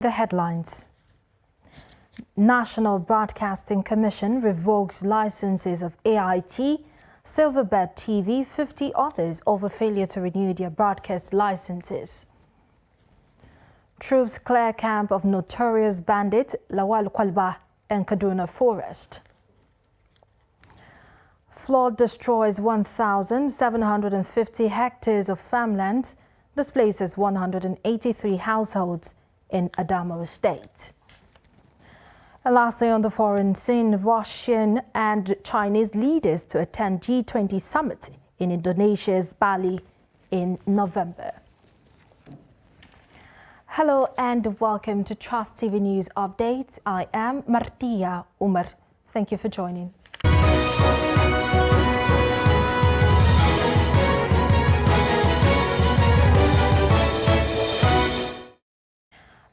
The headlines. National Broadcasting Commission revokes licenses of AIT, Silverbird TV, 50 others over failure to renew their broadcast licenses. Troops clear camp of notorious bandit Lawal Kwalba in Kaduna Forest. Flood destroys 1,750 hectares of farmland, displaces 183 households in Adamawa State. And lastly, on the foreign scene, Russian and Chinese leaders to attend G20 summit in Indonesia's Bali in November. Hello and welcome to Trust TV News Updates. I am Martia Umar. Thank you for joining.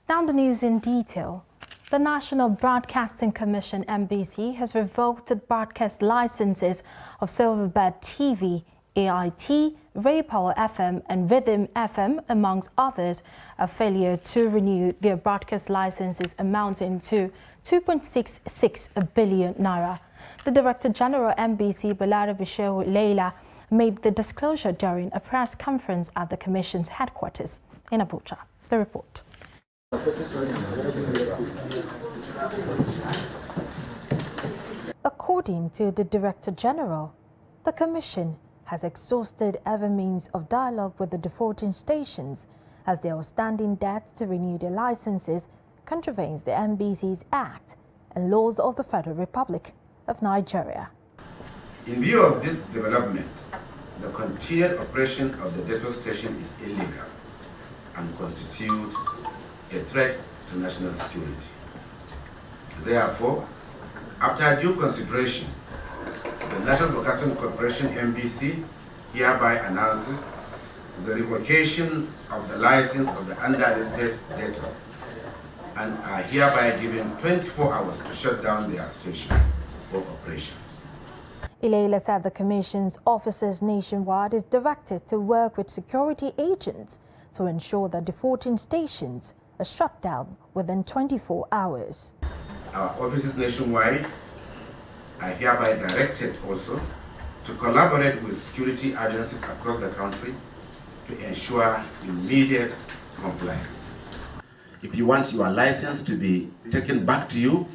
Now the news in detail. The National Broadcasting Commission (NBC) has revoked the broadcast licenses of Silverbird TV, AIT, Ray Power FM and Rhythm FM, amongst others, a failure to renew their broadcast licenses amounting to 2.66 billion naira. The Director General NBC, Balarabe Shehu Leila, made the disclosure during a press conference at the Commission's headquarters in Abuja. The report. According to the Director General, the Commission has exhausted every means of dialogue with the defaulting stations as their outstanding debt to renew their licenses contravenes the NBC's Act and laws of the Federal Republic of Nigeria. In view of this development, the continued operation of the debtor station is illegal and constitutes a threat to national security. Therefore, after due consideration, the National Broadcasting Corporation (NBC) hereby announces the revocation of the license of the underlisted debtors and are hereby given 24 hours to shut down their stations or operations. Ileila said the Commission's officers nationwide is directed to work with security agents to ensure that defaulting stations are shut down within 24 hours. Our offices nationwide are hereby directed also to collaborate with security agencies across the country to ensure immediate compliance. If you want your license to be taken back to you,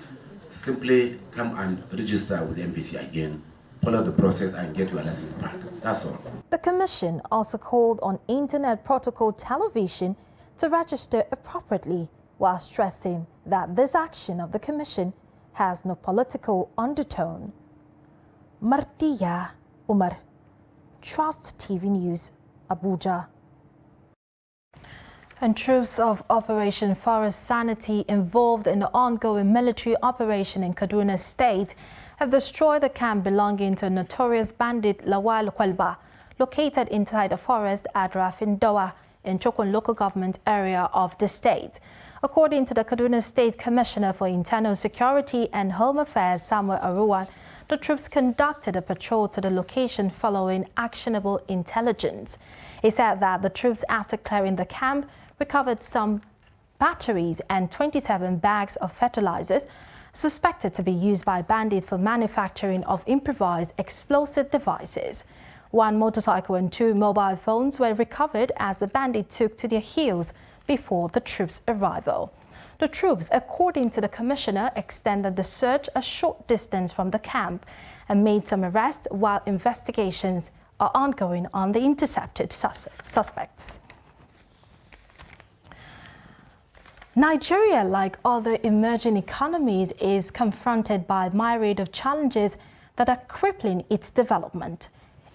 simply come and register with NBC again. Follow the process and get your license back. That's all. The Commission also called on Internet Protocol Television to register appropriately, while stressing that this action of the Commission has no political undertone. Martia Umar, Trust TV News, Abuja. And troops of Operation Forest Sanity involved in the ongoing military operation in Kaduna State have destroyed the camp belonging to notorious bandit Lawal Kwalba, located inside a forest at Rafindoa in Chokun local government area of the state. According to the Kaduna State Commissioner for Internal Security and Home Affairs, Samuel Aruwan, the troops conducted a patrol to the location following actionable intelligence. He said that the troops, after clearing the camp, recovered some batteries and 27 bags of fertilizers suspected to be used by bandits for manufacturing of improvised explosive devices. One motorcycle and 2 mobile phones were recovered as the bandits took to their heels before the troops' arrival. The troops, according to the commissioner, extended the search a short distance from the camp and made some arrests while investigations are ongoing on the intercepted suspects. Nigeria, like other emerging economies, is confronted by a myriad of challenges that are crippling its development.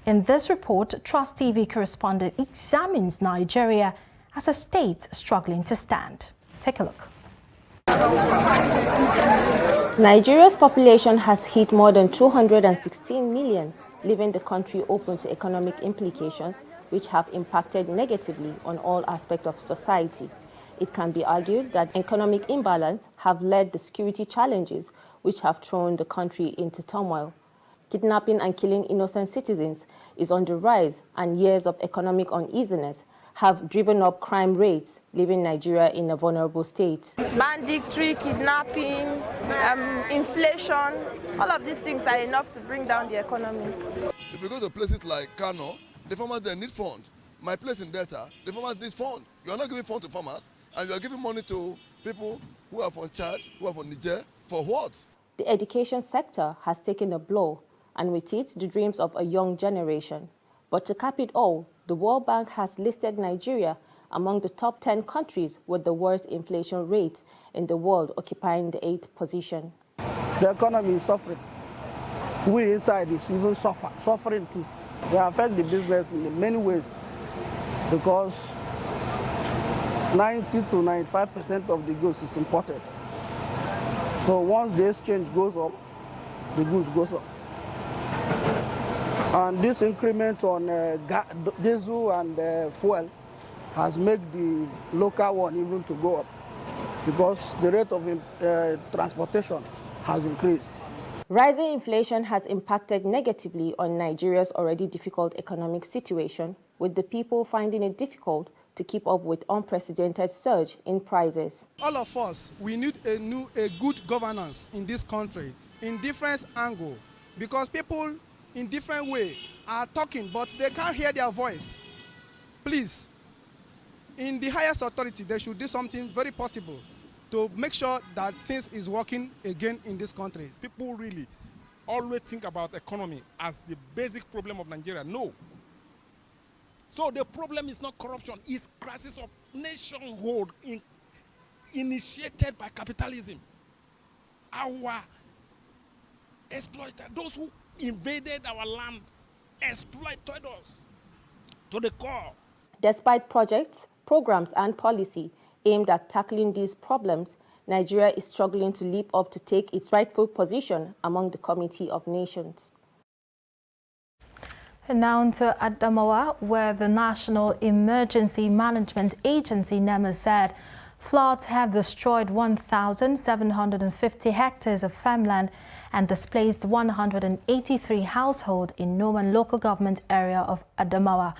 In this report, Trust TV correspondent examines Nigeria as a state struggling to stand. Take a look. Nigeria's population has hit more than 216 million, leaving the country open to economic implications which have impacted negatively on all aspects of society. It can be argued that economic imbalance have led to security challenges which have thrown the country into turmoil. Kidnapping and killing innocent citizens is on the rise, and years of economic uneasiness have driven up crime rates, leaving Nigeria in a vulnerable state. Banditry, kidnapping, inflation, all of these things are enough to bring down the economy. If you go to places like Kano, the farmers there need funds. My place in Delta, the farmers need funds. You are not giving funds to farmers, and you are giving money to people who are from Chad, who are from Niger. For what? The education sector has taken a blow, and with it, the dreams of a young generation. But to cap it all, the World Bank has listed Nigeria among the top 10 countries with the worst inflation rate in the world, occupying the 8th position. The economy is suffering. We inside is even suffering too. They affect the business in many ways because 90 to 95% of the goods is imported. So once the exchange goes up, the goods goes up. And this increment on diesel and fuel has made the local one even to go up because the rate of transportation has increased. Rising inflation has impacted negatively on Nigeria's already difficult economic situation, with the people finding it difficult to keep up with unprecedented surge in prices. All of us, we need a good governance in this country, in different angle, because people in different way are talking, but they can't hear their voice. Please, in the highest authority, they should do something very possible to make sure that things is working again in this country. People really always think about economy as the basic problem of Nigeria. No. So the problem is not corruption, it's crisis of nationhood initiated by capitalism. Our exploiter, those who invaded our land, exploited us to the core. Despite projects, programs, and policy aimed at tackling these problems, Nigeria is struggling to leap up to take its rightful position among the Committee of Nations. And now to Adamawa, where the National Emergency Management Agency, NEMA, said floods have destroyed 1,750 hectares of farmland and displaced 183 households in Noman local government area of Adamawa.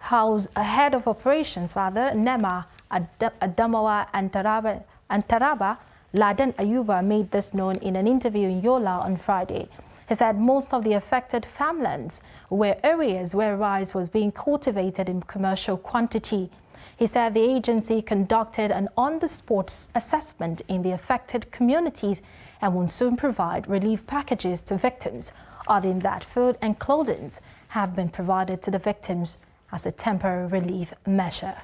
Head of operations, NEMA, Adamawa and Taraba, Laden Ayuba, made this known in an interview in Yola on Friday. He said most of the affected farmlands were areas where rice was being cultivated in commercial quantity. He said the agency conducted an on-the-spot assessment in the affected communities and will soon provide relief packages to victims, adding that food and clothing have been provided to the victims as a temporary relief measure.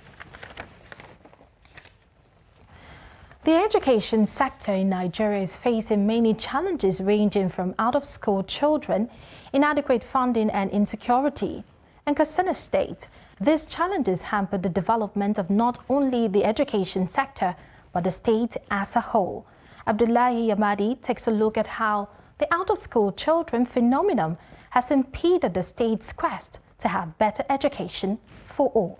The education sector in Nigeria is facing many challenges ranging from out-of-school children, inadequate funding and insecurity. In Katsina State, these challenges hamper the development of not only the education sector, but the state as a whole. Abdullahi Yamadi takes a look at how the out-of-school children phenomenon has impeded the state's quest to have better education for all.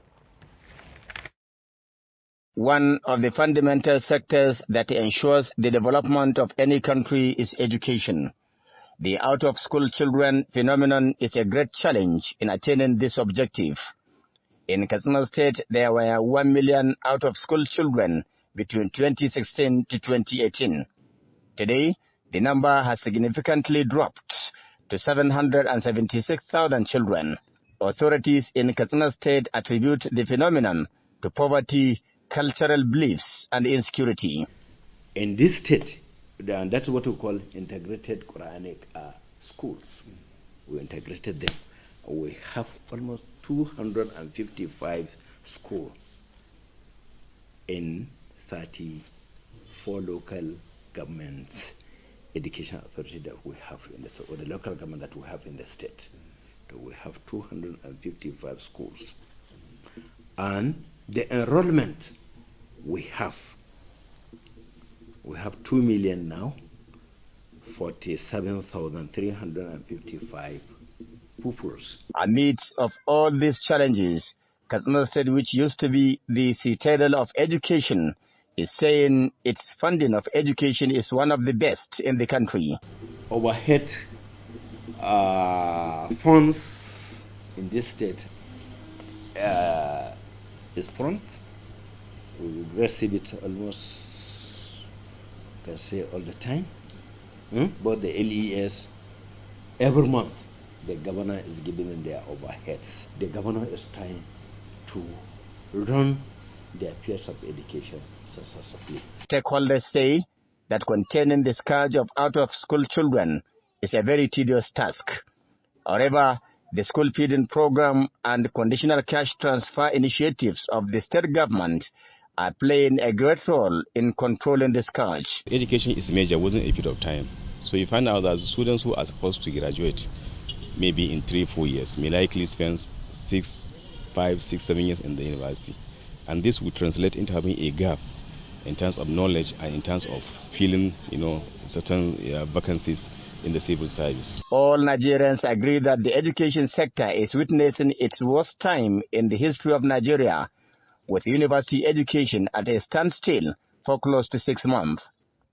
One of the fundamental sectors that ensures the development of any country is education. The out-of-school children phenomenon is a great challenge in attaining this objective. In Katsina State, there were 1 million out-of-school children between 2016 to 2018. Today, the number has significantly dropped to 776,000 children. Authorities in Katsina State attribute the phenomenon to poverty, cultural beliefs, and insecurity. In this state, and that's what we call integrated Quranic schools. We integrated them. We have almost 255 schools in 34 local governments, education authority that we have in the state, or the local government that we have in the state. So we have 255 schools. And the enrollment we have 2 million now, 47,355 pupils. Amidst of all these challenges, Katsina State, which used to be the citadel of education, is saying its funding of education is one of the best in the country. Overhead funds in this state is prompt. We receive it almost, I can say, all the time. Both the LES, every month, the governor is giving them their overheads. The governor is trying to run the affairs of education successfully. Stakeholders say that containing the scourge of out-of-school children is a very tedious task. However, the school feeding program and conditional cash transfer initiatives of the state government are playing a great role in controlling the scourge. Education is major within a period of time. So you find out that students who are supposed to graduate maybe in 3-4 years may likely spend 5, 6, 7 years in the university. And this will translate into having a gap in terms of knowledge and in terms of filling, certain vacancies in the civil service. All Nigerians agree that the education sector is witnessing its worst time in the history of Nigeria, with university education at a standstill for close to 6 months.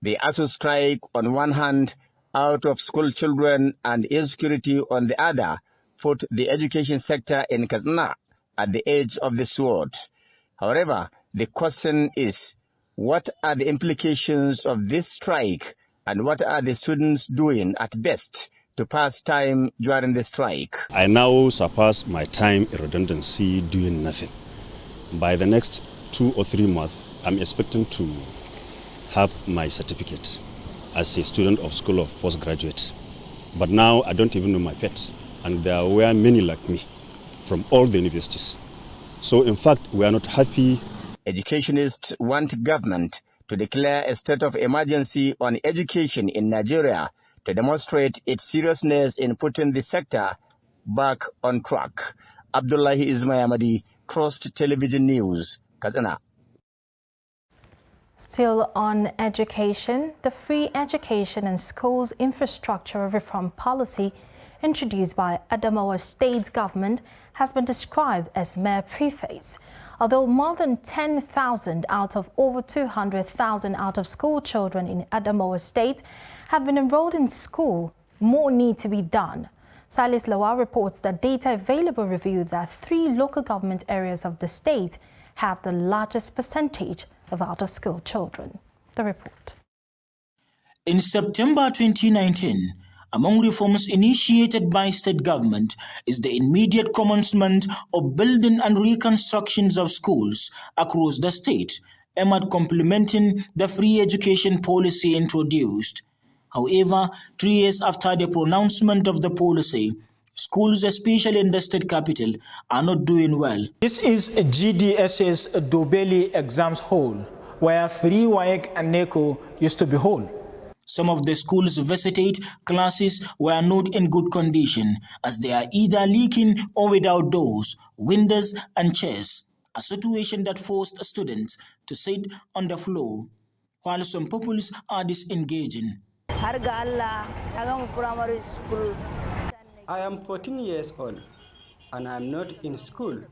The ASU strike on one hand, out of school children and insecurity on the other, put the education sector in Katsina at the edge of the sword. However, the question is, what are the implications of this strike and what are the students doing at best to pass time during the strike? I now surpass my time in redundancy doing nothing. By the next 2 or 3 months, I'm expecting to have my certificate as a student of School of Postgraduate. But now I don't even know my pet, and there were many like me from all the universities. So in fact, we are not happy. Educationists want government to declare a state of emergency on education in Nigeria to demonstrate its seriousness in putting the sector back on track. Abdullahi Ismail Ahmadi, Cross Television News, Katsina. Still on education, the Free Education and Schools Infrastructure Reform Policy introduced by Adamawa State Government has been described as mere preface. Although more than 10,000 out of over 200,000 out-of-school children in Adamawa State have been enrolled in school, more need to be done. Silas Lawal reports that data available reveal that 3 local government areas of the state have the largest percentage of out-of-school children. The report. In September 2019, among reforms initiated by state government is the immediate commencement of building and reconstructions of schools across the state, aimed at complementing the free education policy introduced. However, 3 years after the pronouncement of the policy, schools, especially in the state capital, are not doing well. This is a GDS's Dobeli exams hall, where free WAEC and NECO used to be held. Some of the schools visited classes were not in good condition, as they are either leaking or without doors, windows and chairs, a situation that forced students to sit on the floor, while some pupils are disengaging. I am 14 years old and I am not in school,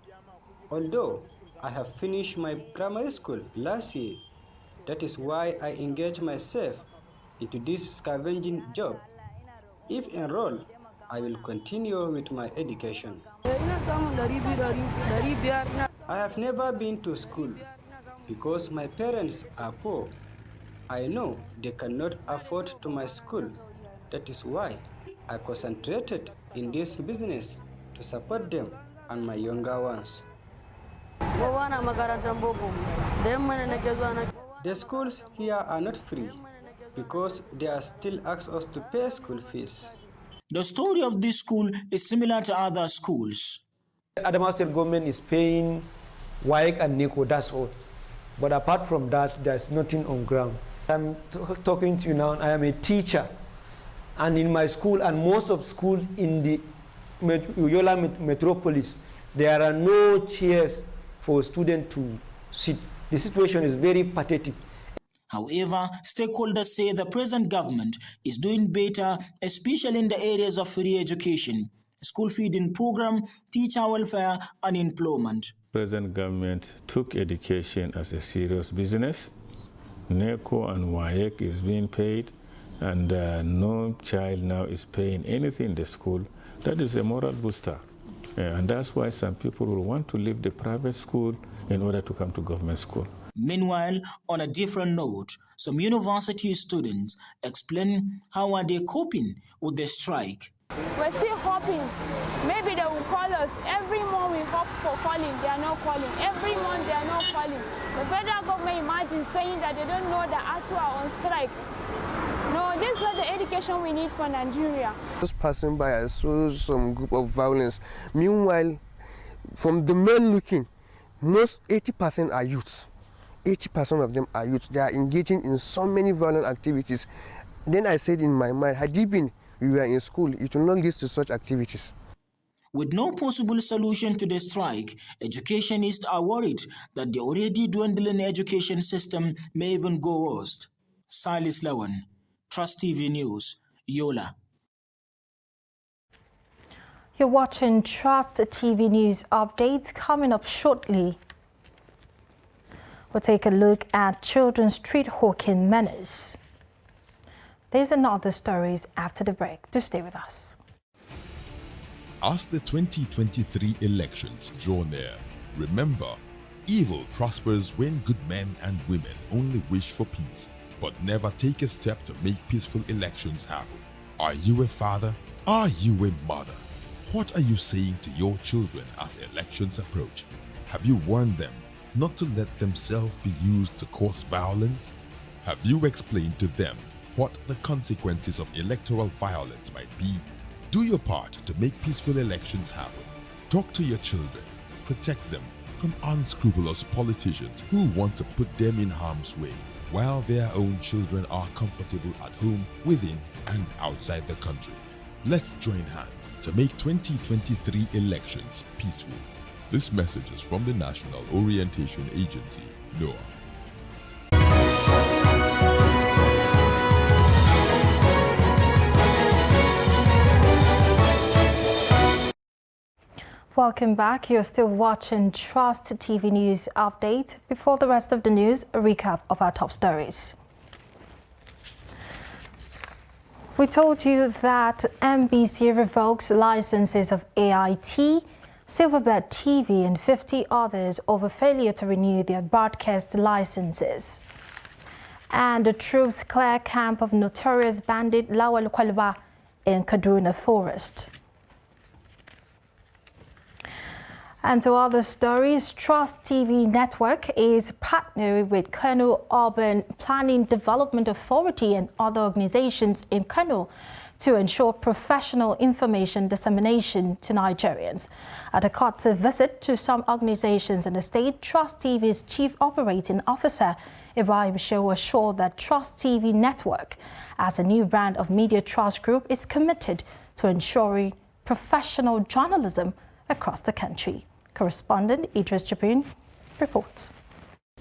although I have finished my primary school last year. That is why I engage myself into this scavenging job. If enrolled, I will continue with my education. I have never been to school because my parents are poor. I know they cannot afford to my school. That is why I concentrated in this business to support them and my younger ones. The schools here are not free because they are still ask us to pay school fees. The story of this school is similar to other schools. Adamawa State government is paying WAEC and NECO, that's all. But apart from that, there's nothing on ground. I'm talking to you now, I am a teacher. And in my school, and most of schools in the Yola metropolis, there are no chairs for students to sit. The situation is very pathetic. However, stakeholders say the present government is doing better, especially in the areas of free education, school feeding program, teacher welfare, and employment. Present government took education as a serious business. NECO and WAEC is being paid, and no child now is paying anything in the school. That is a moral booster. And that's why some people will want to leave the private school in order to come to government school. Meanwhile, on a different note, some university students explain how are they coping with the strike. We're still hoping. Maybe they will call us. Every month we hope for calling, they are not calling. Every month they are not calling. The federal government, imagine saying that they don't know that ASUU are on strike. No, this is not the education we need for Nigeria. Just passing by, I saw some group of violence. Meanwhile, from the men looking, most 80% are youths. 80% of them are youths. They are engaging in so many violent activities. Then I said in my mind, had it been we were in school, it will not lead to such activities. With no possible solution to the strike, educationists are worried that the already dwindling education system may even go worse. Silas Lawan, Trust TV News, Yola. You're watching Trust TV News updates. Coming up shortly, we'll take a look at children's street hawking menace. These and other stories after the break. Do stay with us. As the 2023 elections draw near, remember, evil prospers when good men and women only wish for peace, but never take a step to make peaceful elections happen. Are you a father? Are you a mother? What are you saying to your children as elections approach? Have you warned them not to let themselves be used to cause violence? Have you explained to them what the consequences of electoral violence might be? Do your part to make peaceful elections happen. Talk to your children. Protect them from unscrupulous politicians who want to put them in harm's way, while their own children are comfortable at home, within and outside the country. Let's join hands to make 2023 elections peaceful. This message is from the National Orientation Agency, NOAA. Welcome back. You're still watching Trust TV News Update. Before the rest of the news, a recap of our top stories. We told you that MBC revokes licenses of AIT, Silverbird TV and 50 others over failure to renew their broadcast licenses. And the troops clear camp of notorious bandit Lawal Kwalba in Kaduna Forest. And to other stories, Trust TV Network is partnering with Kano Urban Planning Development Authority and other organizations in Kano to ensure professional information dissemination to Nigerians. At a courtesy visit to some organizations in the state, Trust TV's Chief Operating Officer, Ibrahim Shehu, assured that Trust TV Network, as a new brand of Media Trust Group, is committed to ensuring professional journalism across the country. Correspondent Idris Jabrin reports.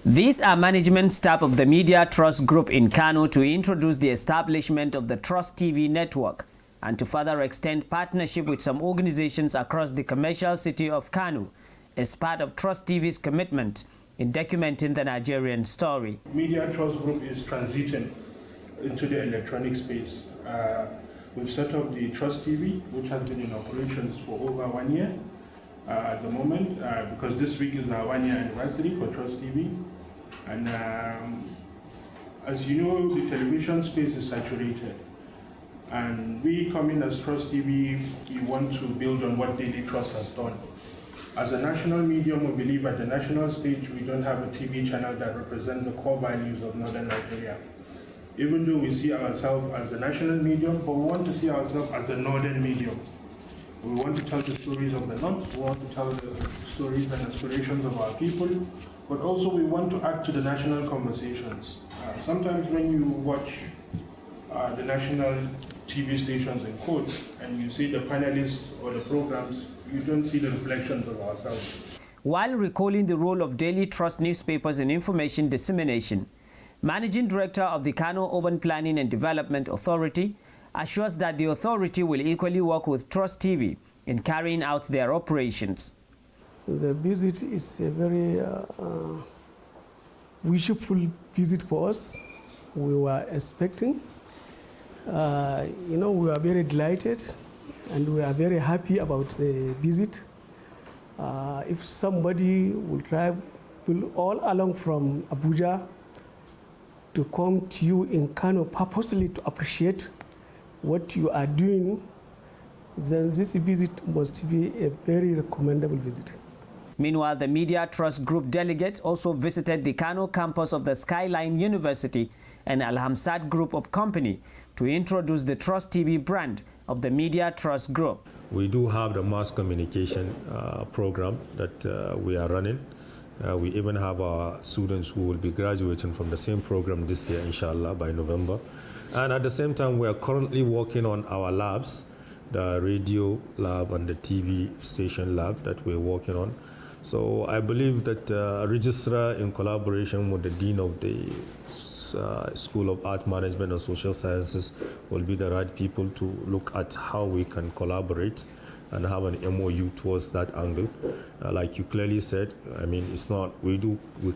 These are management staff of the Media Trust Group in Kano to introduce the establishment of the Trust TV network and to further extend partnership with some organizations across the commercial city of Kano as part of Trust TV's commitment in documenting the Nigerian story. Media Trust Group is transiting into the electronic space. We've set up the Trust TV, which has been in operations for over 1 year. At the moment, because this week is our 1 year anniversary for Trust TV. And as you know, the television space is saturated. And we come in as Trust TV, we want to build on what Daily Trust has done. As a national medium, we believe at the national stage, we don't have a TV channel that represents the core values of Northern Nigeria. Even though we see ourselves as a national medium, but we want to see ourselves as a Northern medium. We want to tell the stories of the North, we want to tell the stories and aspirations of our people, but also we want to add to the national conversations. Sometimes when you watch the national TV stations in quotes and you see the panelists or the programs, you don't see the reflections of ourselves. While recalling the role of Daily Trust newspapers in information dissemination, Managing Director of the Kano Urban Planning and Development Authority assures that the authority will equally work with Trust TV in carrying out their operations. The visit is a very wishful visit for us. We were expecting. We are very delighted and we are very happy about the visit. If somebody will all along from Abuja to come to you in Kano purposely to appreciate what you are doing, then this visit must be a very recommendable visit. Meanwhile, the Media Trust Group delegates also visited the Kano campus of the Skyline University and Al-Hamsad Group of Company to introduce the Trust TV brand of the Media Trust Group. We do have the mass communication program that we are running. We even have our students who will be graduating from the same program this year, inshallah, by November. And at the same time, we are currently working on our labs, the radio lab and the TV station lab that we're working on. So I believe that registrar, in collaboration with the Dean of the School of Art Management and Social Sciences, will be the right people to look at how we can collaborate and have an MOU towards that angle. Like you clearly said, I mean, it's not, we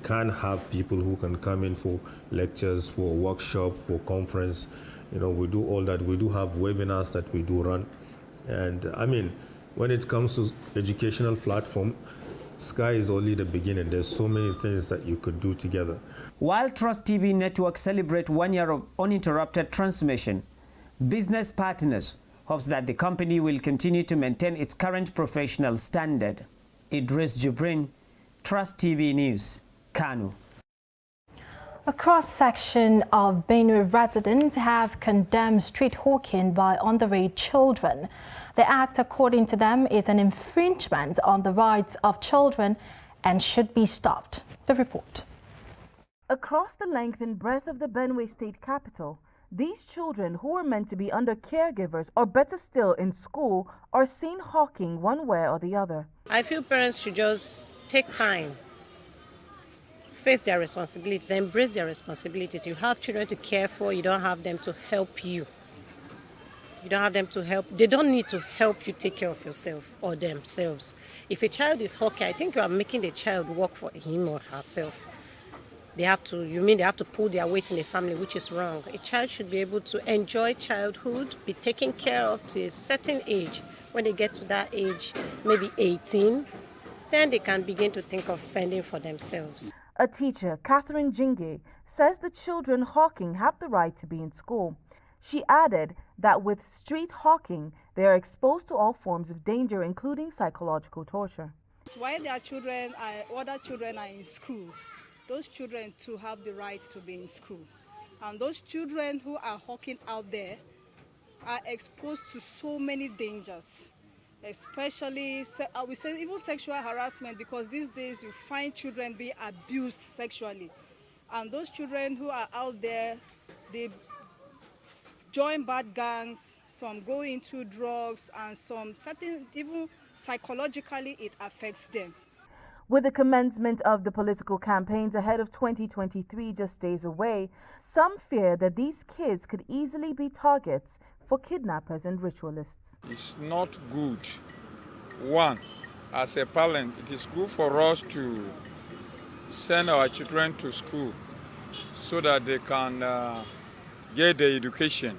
can't have people who can come in for lectures, for workshop, for conference. You know, we do all that. We do have webinars that we do run. And I mean, when it comes to educational platform, sky is only the beginning. There's so many things that you could do together. While Trust TV Network celebrates 1 year of uninterrupted transmission, business partners hopes that the company will continue to maintain its current professional standard. Idris Jibrin, Trust TV News, Kano. A cross-section of Benue residents have condemned street hawking by underage children. The act, according to them, is an infringement on the rights of children and should be stopped. The report. Across the length and breadth of the Benue state capital, these children who were meant to be under caregivers or better still in school are seen hawking one way or the other. I feel parents should just take time, face their responsibilities, embrace their responsibilities. You have children to care for, you don't have them to help you. You don't have them to help, they don't need to help you take care of yourself or themselves. If a child is hawking, I think you are making the child work for him or herself. They have to pull their weight in the family, which is wrong. A child should be able to enjoy childhood, be taken care of to a certain age. When they get to that age, maybe 18, then they can begin to think of fending for themselves. A teacher, Catherine Jinge, says the children hawking have the right to be in school. She added that with street hawking, they are exposed to all forms of danger, including psychological torture. While their children, other children are in school, those children too have the right to be in school. And those children who are hawking out there are exposed to so many dangers, especially, we say even sexual harassment, because these days you find children being abused sexually. And those children who are out there, they join bad gangs, some go into drugs, and some certain, even psychologically, it affects them. With the commencement of the political campaigns ahead of 2023 just days away, some fear that these kids could easily be targets for kidnappers and ritualists. It's not good. One, as a parent, it is good for us to send our children to school so that they can get the education.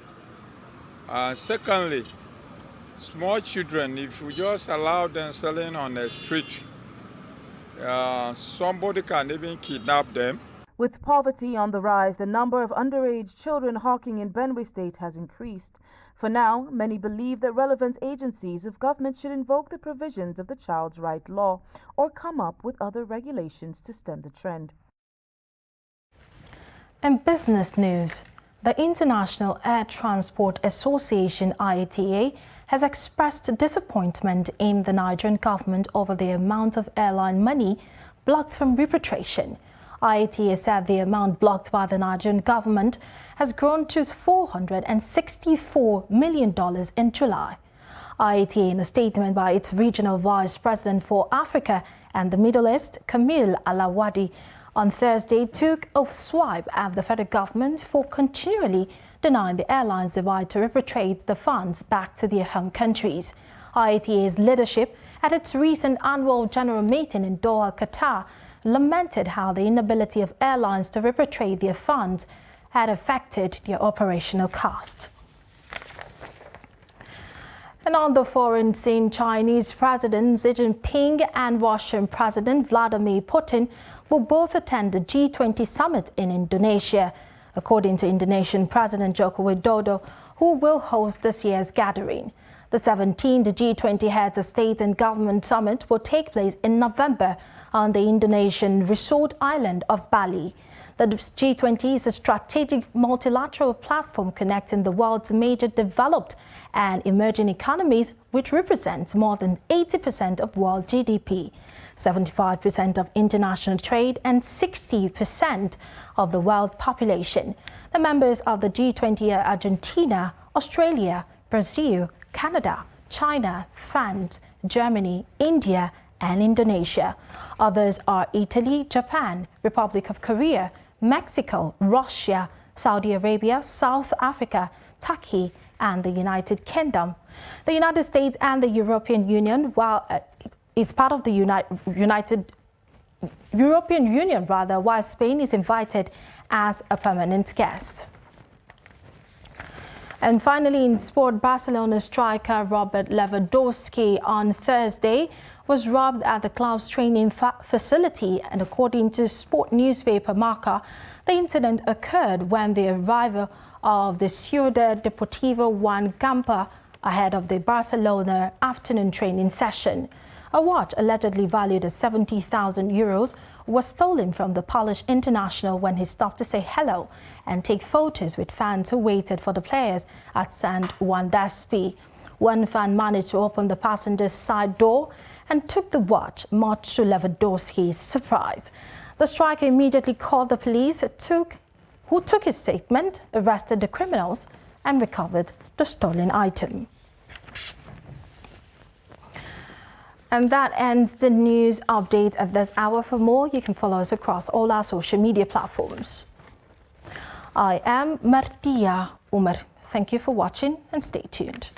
Secondly, small children, if we just allow them selling on the street, somebody can even kidnap them. With poverty on the rise, the number of underage children hawking in Benue State has increased. For now, many believe that relevant agencies of government should invoke the provisions of the Child's Right Law or come up with other regulations to stem the trend. In business news, the International Air Transport Association, IATA, has expressed disappointment in the Nigerian government over the amount of airline money blocked from repatriation. IATA said the amount blocked by the Nigerian government has grown to $464 million in July. IATA, in a statement by its regional vice president for Africa and the Middle East, Kamil Alawadi, on Thursday took a swipe at the federal government for continually denying the airlines the right to repatriate the funds back to their home countries. IATA's leadership at its recent annual general meeting in Doha, Qatar, lamented how the inability of airlines to repatriate their funds had affected their operational cost. And on the foreign scene, Chinese President Xi Jinping and Russian President Vladimir Putin will both attend the G20 summit in Indonesia, according to Indonesian President Joko Widodo, who will host this year's gathering. The 17th G20 Heads of State and Government Summit will take place in November on the Indonesian resort island of Bali. The G20 is a strategic multilateral platform connecting the world's major developed and emerging economies, which represents more than 80% of world GDP, 75% of international trade, and 60% of the world population. The members of the G20 are Argentina, Australia, Brazil, Canada, China, France, Germany, India, and Indonesia. Others are Italy, Japan, Republic of Korea, Mexico, Russia, Saudi Arabia, South Africa, Turkey, and the United Kingdom. The United States and the European Union, while it's part of the European Union, while Spain is invited as a permanent guest. And finally, in sport, Barcelona striker Robert Lewandowski on Thursday was robbed at the club's training facility, and according to sport newspaper Marca, the incident occurred when the arrival of the Ciudad Deportiva won Gamper ahead of the Barcelona afternoon training session. A watch allegedly valued at €70,000 was stolen from the Polish international when he stopped to say hello and take photos with fans who waited for the players at Sant Wandaspi. One fan managed to open the passenger's side door and took the watch, much to Lewandowski's surprise. The striker immediately called the police, who took his statement, arrested the criminals, and recovered the stolen item. And that ends the news update at this hour. For more, you can follow us across all our social media platforms. I am Martia Umar. Thank you for watching and stay tuned.